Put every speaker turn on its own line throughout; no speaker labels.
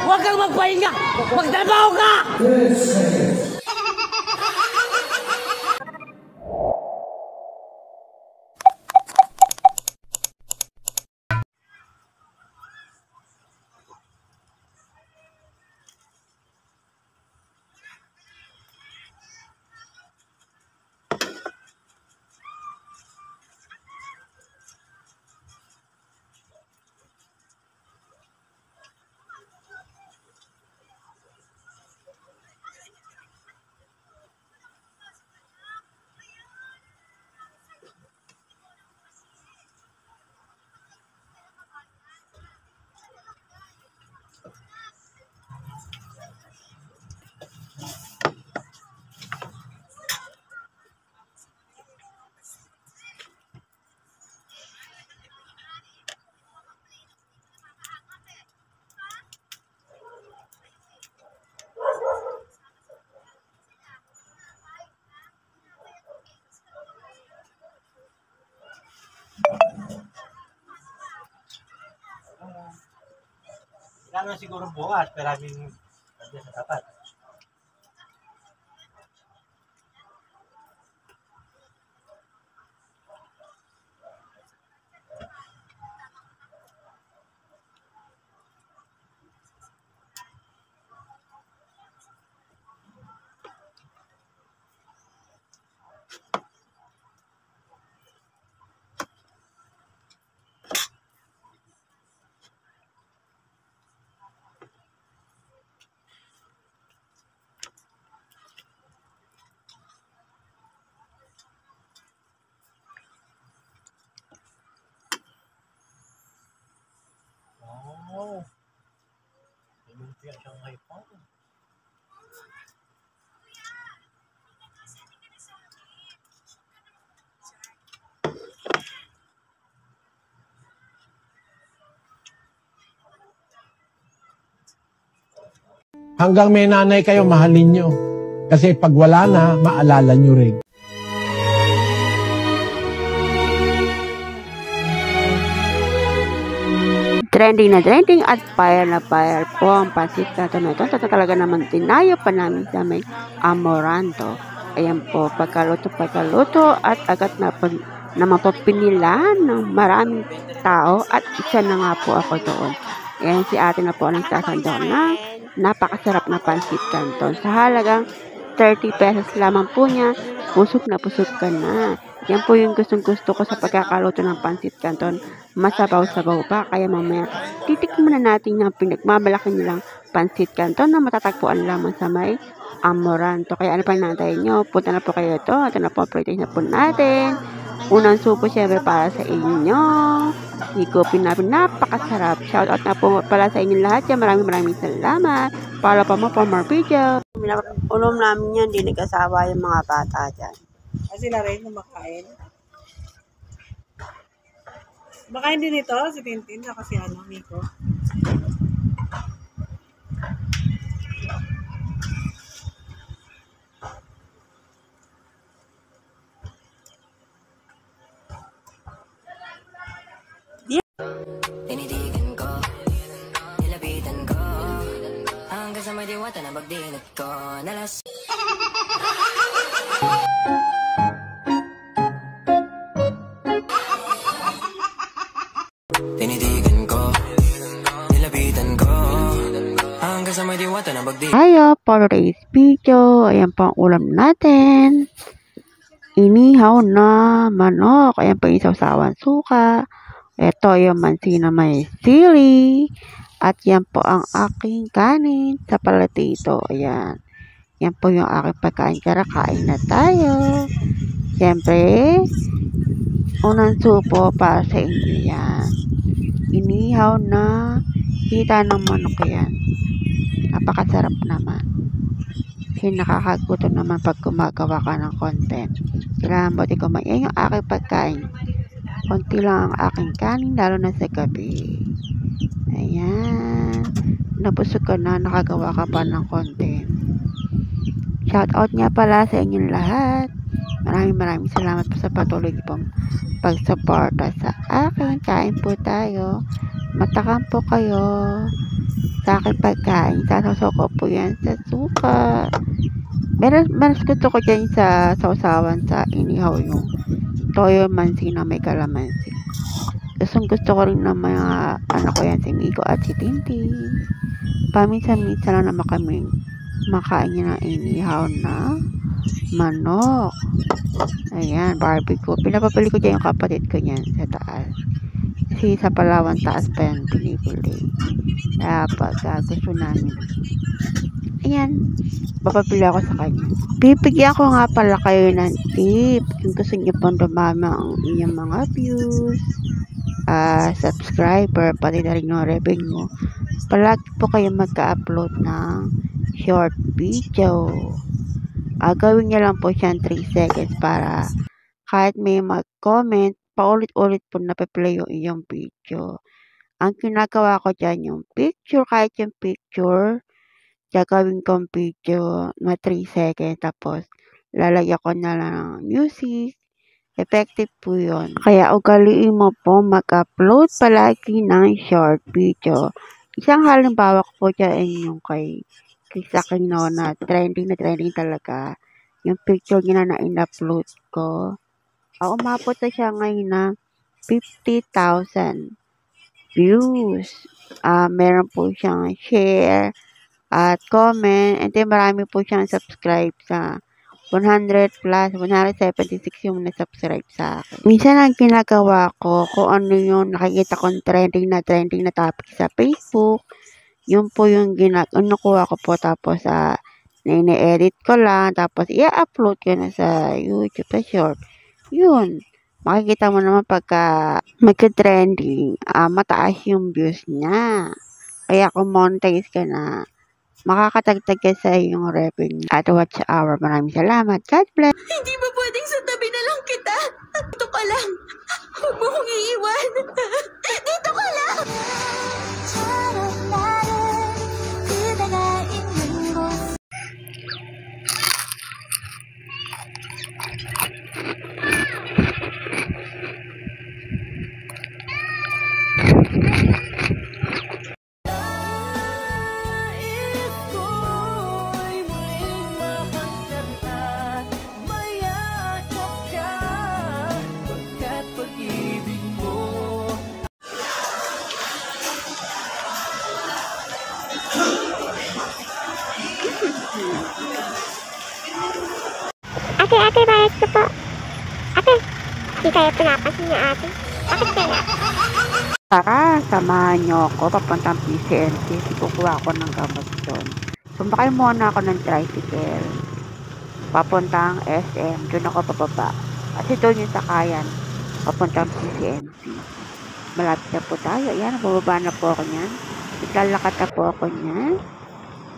Huwag kang magpahinga! Magtrabaho ka!
Kano siguro bukas, maraming sa tapat. Oh, lumpia siyang iPhone.
Hanggang may nanay kayo, mahalin nyo. Kasi pag wala na, maalala nyo rin.
Trending na trending at fire na fire po ang pansit canton na ito. Ito talaga naman tinayo pa namin sa may Amoranto. Ayan po, pagkaluto at agad na po naman po pinilahan ng maraming tao at isa na nga po ako doon. Ayan si ate na po ang nagsasandaw ng napakasarap na pansit canton. Sa halagang 30 pesos lamang po niya, busog na busog ka na. Yan po yung gustong-gusto ko sa pagkakaluto ng pansit canton. Masabaw-sabaw pa. Kaya mamaya, titikman na natin yung pinagmamalaki nilang pansit canton na matatagpuan lamang sa may Amoranto. Kaya ano pa nantayin nyo? Punta na po kayo ito. Ito na po ang priority na po natin. Unang supo syempre para sa inyo. Higupin namin. Napakasarap. Shoutout na po pala sa inyo lahat. Maraming salamat. Para pa mo for more video. Unom namin yan. Hindi nag-asawa yung mga bata dyan.
Sila rin kumakain. Makain din ito, si Tintin, na kasi Miko.
Tinitigan ko, nilapitan ko, hanggang sa may diwata na magdinat ko, nalas. Tinitigan ko, nilapitan ko, hanggang sa may diwata na magdinat.
Ayo, for today's video, ayan po ang ulam natin. Inihaw na manok. Ayan po yung sawsawan suka. Ito yung mansina may sili. At yan po ang aking kanin sa palatito. Ayan. Yan po yung aking pagkain. Kaya kain na tayo. Siyempre, unang supo para sa inyo yan. Inihaw na hita ng manok yan. Napakasarap naman. Kasi nakakagutom naman pag gumagawa ka ng content. Kailangan mo di kumain yung aking pagkain. Konti lang ang aking kanin, lalo na sa gabi. Ayan. Nabusog ka na, nakagawa ka pa ng content. Shoutout nga pala sa inyong lahat. Maraming salamat po sa patuloy pong pagsuporta sa akin. Kain po tayo. Matakam po kayo. sa aking pagkain. Sasasaw ko po yan sa suka. Mas gusto ko dyan sa sausawan sa inihaw yung toyo mansi na may kalamansi. Gusto ko rin na mga anak ko yan, si Miko at si Tintin. Paminsan-minsan lang naman kami makain niya ng inihaw na manok. Ayan, barbecue. Pinapabili ko dyan yung kapatid ko niyan sa taas. Kasi sa Palawan, taas pa yan pinipili. Kaya pag gusto namin, ayan, papabili ako sa kanya. Bibigyan ko nga pala kayo ng tip. Kung gusto niyo pong dumami ang inyong mga views, subscriber, pati na rin yung revenue, palagi po kayo magka-upload ng short video. Gawin niyo lang po siyang 3 seconds para kahit may mag-comment, paulit-ulit po nape-play yung iyong video. Ang ginagawa ko dyan yung picture, kahit yung picture, gagawin kong video na 3 seconds, tapos lalagyan ko na lang ng music. Effective po yun. Kaya ugaliin mo po mag-upload palagi ng short video. Isang halimbawa ko po dyan yung kay Aquino na trending talaga. Yung picture niya na in-upload ko. Umabot na siya ngayon na 50,000 views. Meron po siyang share at comment, and then marami po siyang subscribe sa 100 plus, 176 yung na-subscribe sa akin. Minsan ang ginagawa ko, kung ano yung nakikita kong trending na topic sa Facebook, yun po yung nakuha ko po, tapos nine-edit ko lang, tapos i-upload ko na sa YouTube sa short. Yun. Makikita mo naman pagka magka-trending, mataas yung views niya. Kaya kung monetize ka na, makakatagtag ka sa iyong revenue at watch hour. Maraming salamat. God bless.
Hindi ba pwedeng sa tabi na lang kita? Dito ka lang. Huwag mo kong iiwan. Dito ka lang.
Ate, bayad ko po. Ate, di tayo pinapasin niya ate. Bakit kaya?
Tara, samahan niyo ako papuntang PCNC. Kukuha ako ng gamot doon. Sumakay muna ako ng tricycle. Papuntang SM. Doon ako papaba. Kasi doon yung sakayan. Papuntang PCNC. Malapit na po tayo. Ayan, bababa na po ako niyan. Ikalakad na po ako niyan.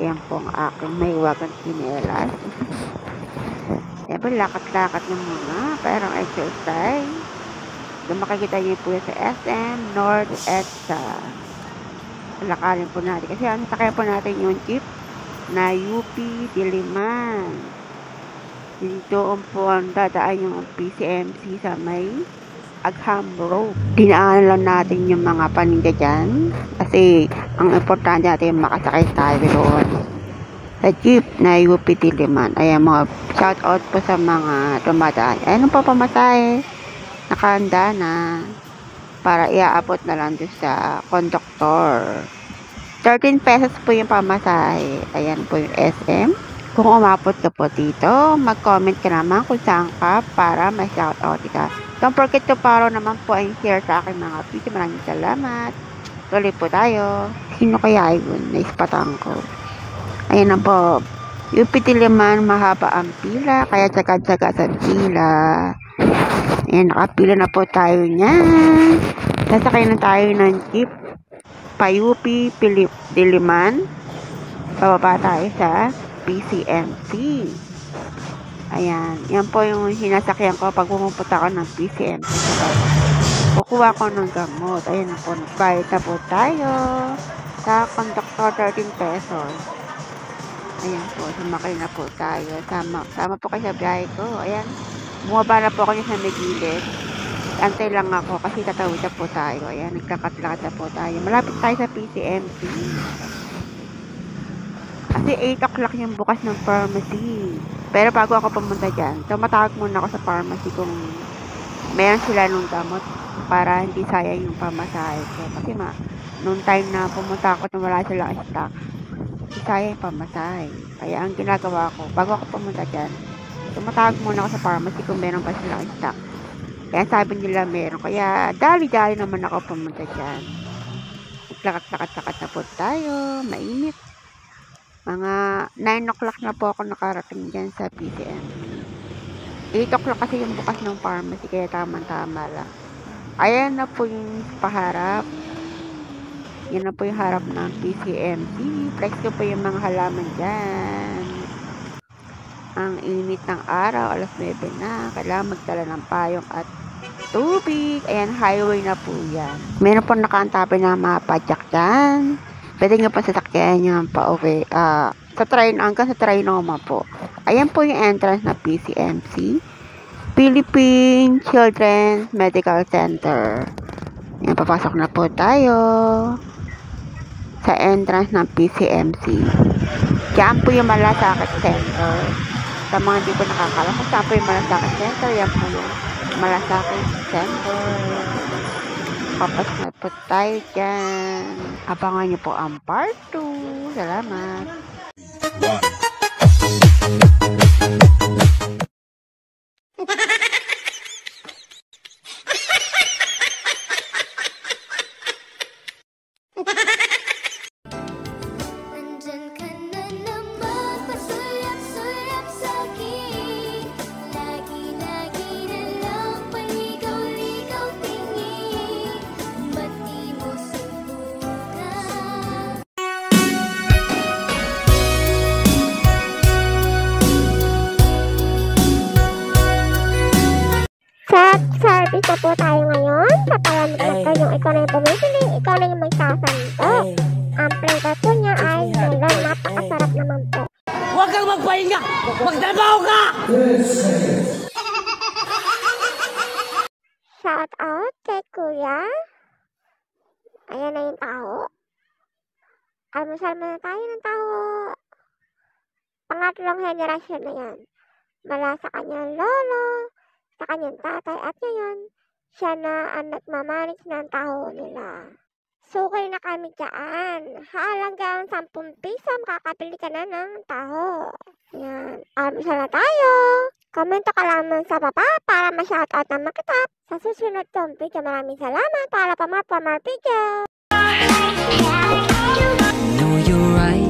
Ayan po ang aking may wagang kinelas. Siyempre, lakat-lakat na muna. Parang exercise. Doon makikita niyo po sa SM, North, EDSA. Lakarin po natin. Kasi sakay po natin yung jeep na UP Diliman. Dito po ang dadaan yung PCMC sa may Agham Road. Dinaanan lang natin yung mga paninda dyan. Kasi ang importante natin makasakay tayo doon sa jeep na UP Diliman. Ayan, mga shout out po sa mga dumadaan. Ayan ang papamasahe. Nakahanda na para iaabot na lang doon sa conductor. 13 pesos po yung pamasahe. Ayan po yung SM. Kung umabot ka po dito, mag-comment ka naman kung saan ka para ma-shout out ka. Don't forget to follow naman po and share sa aking mga video. Maraming salamat. Tuloy po tayo. Sino kaya yun? Naispatan ko. Ayan na po. UP Diliman, mahaba ang pila. Kaya tsaga-tsaga sa pila. Ayan, nakapila na po tayo niyan. Sasakay na tayo ng jeep pa UP Diliman. Bababa tayo sa PCMC. Ayan, yan po yung sinasakyan ko pag pumupunta ko ng PCMC. Kukuha ko ng gamot. Ayan na po, nagbayad na po tayo sa conductor, 13 pesos. Ayan po, sumakay na po tayo. Sama po kayo sa biyahe ko. Ayan, bumaba na po ako sa may gilid. Antay lang ako kasi tatawid na po tayo. Ayan, nagkakat-lakad na po tayo. Malapit tayo sa PCMC. Kasi 8 o'clock yung bukas ng pharmacy. Pero bago ako pumunta dyan, tumatawag muna ako sa pharmacy kung meron sila nung gamot para hindi sayang yung pamasahe ko. Kasi nung time na pumunta ako nung wala silang stock, sayang yung pamasahe. Kaya ang ginagawa ko, bago ako pumunta dyan, tumatawag muna ako sa pharmacy kung meron pa silang stock. Kaya sabi nila meron. Kaya dali-dali naman ako pumunta dyan. Lakat-lakat na po tayo. Mainit. Mga 9 o'clock na po ako nakarating dyan sa PCM. 8 o'clock kasi yung bukas ng pharmacy, kaya tama-tama lang. Ayan na po yung paharap. Yan na po yung harap ng PCMC. Flex ko po yung mga halaman dyan. Ang init ng araw, alas 9 na. Kailangan magdala ng payong at tubig. Ayan, highway na po yan. Meron po nakaantabi na mga padyak dyan. Pwede nyo pa sasakyan yan pa uwi. Hanggang sa Trinoma po. Ayan po yung entrance na PCMC. Philippine Children's Medical Center. Ayan, papasok na po tayo sa entrance ng PCMC. Diyan po yung Malasakit Center. Sa mga hindi po nakakala kung saan po yung Malasakit Center, yan po yung Malasakit Center. Papas na po tayo dyan. Abangan nyo po ang part 2. Salamat.
Nandyan ka na naman, pasulap-sulap sa'kin. Lagi-lagi na lang paligaw-ligaw tingin. Ba't di mo subukan? Self-service na po tayo ngayon. Papalamit na yung ikaw na yung bumibili, ikaw na yung magsasanto. Ang prito niya ay melon, napakasarap naman po.
Huwag kang magpahinga! Magtrabaho ka!
Shout out kay Kuya. Ayan na yung tao. Almusal muna tayo ng tao. Pangatlong henerasyon na yan. Mula sa kanyang lolo, sa kanyang tatay, at ngayon, siya na ang nagmamanage ng taho nila. Sukay na kami dyan. Halagang 10 piso, makakabili ka na ng taho. Yan. Almusal na tayo. Komento ka lamang sa baba para ma-shoutout na makita. Sa susunod kong video, maraming salamat para pa more video.
Know you're right